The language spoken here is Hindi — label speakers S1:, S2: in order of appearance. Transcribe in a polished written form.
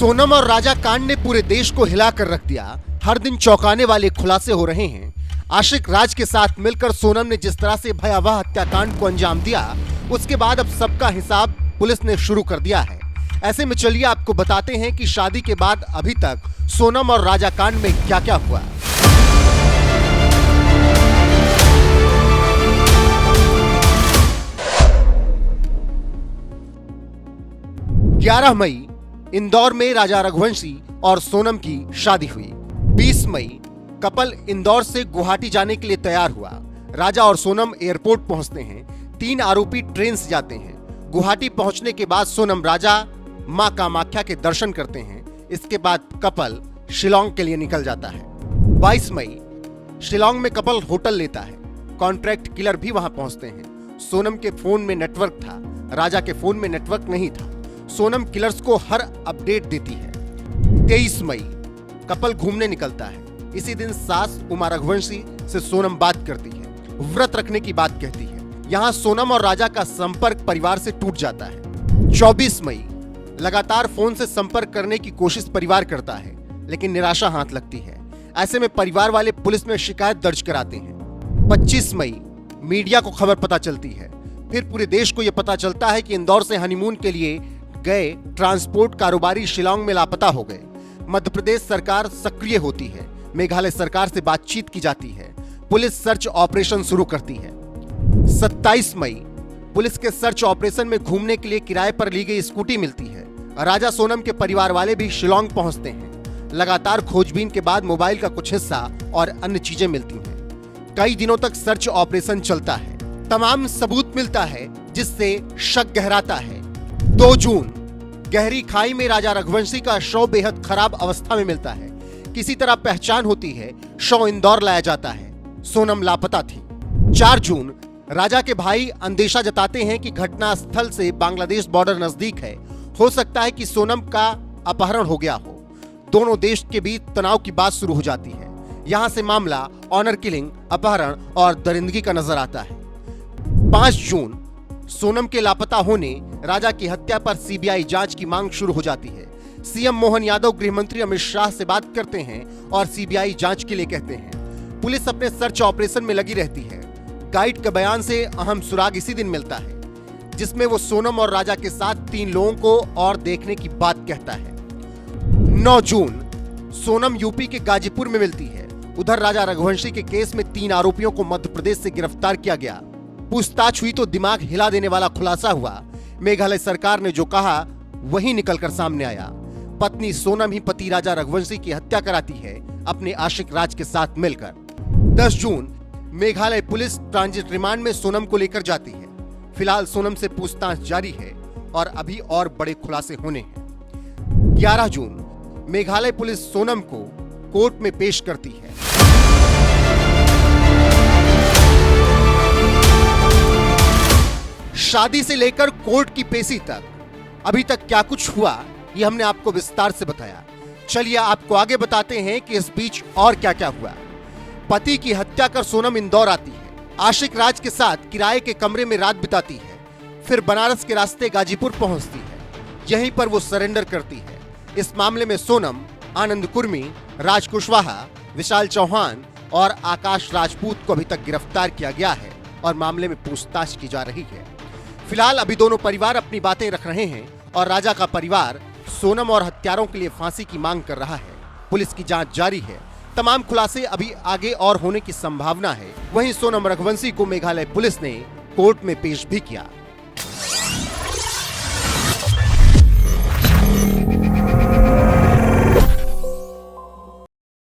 S1: सोनम और राजा कांड ने पूरे देश को हिलाकर रख दिया। हर दिन चौंकाने वाले खुलासे हो रहे हैं। आशिक राज के साथ मिलकर सोनम ने जिस तरह से भयावह हत्याकांड को अंजाम दिया, उसके बाद अब सबका हिसाब पुलिस ने शुरू कर दिया है। ऐसे में चलिए आपको बताते हैं कि शादी के बाद अभी तक सोनम और राजा कांड में क्या क्या हुआ। 11 मई इंदौर में राजा रघुवंशी और सोनम की शादी हुई। 20 मई कपल इंदौर से गुवाहाटी जाने के लिए तैयार हुआ। राजा और सोनम एयरपोर्ट पहुंचते हैं। 3 आरोपी ट्रेन से जाते हैं। गुवाहाटी पहुंचने के बाद सोनम राजा मां कामाख्या के दर्शन करते हैं। इसके बाद कपल शिलोंग के लिए निकल जाता है। 22 मई शिलोंग में कपल होटल लेता है। कॉन्ट्रैक्ट किलर भी वहां पहुंचते हैं। सोनम के फोन में नेटवर्क था, राजा के फोन में नेटवर्क नहीं था। सोनम किलर्स को हर अपडेट देती है। 23 मई कपल घूमने निकलता है। इसी दिन सास उमा रघुवंशी से सोनम बात करती है, व्रत रखने की बात कहती है। यहाँ सोनम और राजा का संपर्क परिवार से टूट जाता है। 24 मई लगातार फोन से संपर्क करने की कोशिश परिवार करता है, लेकिन निराशा हाथ लगती है। ऐसे में परिवार वाले पुलिस में शिकायत दर्ज कराते हैं। 25 मई मीडिया को खबर पता चलती है। फिर पूरे देश को यह पता चलता है कि इंदौर से हनीमून के लिए गए ट्रांसपोर्ट कारोबारी शिलोंग में लापता हो गए। मध्य प्रदेश सरकार सक्रिय होती है। मेघालय सरकार से बातचीत की जाती है। पुलिस सर्च ऑपरेशन शुरू करती है। 27 मई पुलिस के सर्च ऑपरेशन में घूमने के लिए किराए पर ली गई स्कूटी मिलती है। राजा सोनम के परिवार वाले भी शिलोंग पहुंचते हैं। लगातार खोजबीन के बाद मोबाइल का कुछ हिस्सा और अन्य चीजें मिलती हैं। कई दिनों तक सर्च ऑपरेशन चलता है। तमाम सबूत मिलता है, जिससे शक गहराता है। 2 जून गहरी खाई में राजा रघुवंशी का शव बेहद खराब अवस्था में मिलता है। किसी तरह पहचान होती है। शव इंदौर लाया जाता है। सोनम लापता थी। 4 जून राजा के भाई अंदेशा जताते हैं कि घटना स्थल से बांग्लादेश बॉर्डर नजदीक है। हो सकता है कि सोनम का अपहरण हो गया हो। दोनों देश के बीच तनाव की बात शुरू हो जाती है। यहां से मामला ऑनर किलिंग, अपहरण और दरिंदगी का नजर आता है। 5 जून सोनम के लापता होने, राजा की हत्या पर सीबीआई जांच की मांग शुरू हो जाती है। सीएम मोहन यादव गृह मंत्री अमित शाह से बात करते हैं और सीबीआई जांच के लिए कहते हैं। पुलिस अपने सर्च ऑपरेशन में लगी रहती है। गाइड के बयान से अहम सुराग इसी दिन मिलता है, जिसमें वो सोनम और राजा के साथ 3 लोगों को और देखने की बात कहता है। 9 जून सोनम यूपी के गाजीपुर में मिलती है। उधर राजा रघुवंशी के केस में 3 आरोपियों को मध्य प्रदेश से गिरफ्तार किया गया। पूछताछ हुई तो दिमाग हिला देने वाला खुलासा हुआ। मेघालय सरकार ने जो कहा वही निकलकर सामने आया। पत्नी सोनम ही पति राजा रघुवंशी की हत्या कराती है, अपने आशिक राज के साथ मिलकर। 10 जून मेघालय पुलिस ट्रांजिट रिमांड में सोनम को लेकर जाती है। फिलहाल सोनम से पूछताछ जारी है और अभी और बड़े खुलासे होने हैं। 11 जून मेघालय पुलिस सोनम को कोर्ट में पेश करती है। शादी से लेकर कोर्ट की पेशी तक अभी तक क्या कुछ हुआ, ये हमने आपको विस्तार से बताया। चलिए आपको आगे बताते हैं कि इस बीच और क्या क्या हुआ। पति की हत्या कर सोनम इंदौर आती है। आशिक राज के साथ किराए के कमरे में रात बिताती है। फिर बनारस के रास्ते गाजीपुर पहुंचती है। यहीं पर वो सरेंडर करती है। इस मामले में सोनम, आनंद कुर्मी, राज कुशवाहा, विशाल चौहान और आकाश राजपूत को अभी तक गिरफ्तार किया गया है और मामले में पूछताछ की जा रही है। फिलहाल अभी दोनों परिवार अपनी बातें रख रहे हैं और राजा का परिवार सोनम और हत्यारों के लिए फांसी की मांग कर रहा है। पुलिस की जांच जारी है। तमाम खुलासे अभी आगे और होने की संभावना है। वहीं सोनम रघुवंशी को मेघालय पुलिस ने कोर्ट में पेश भी किया।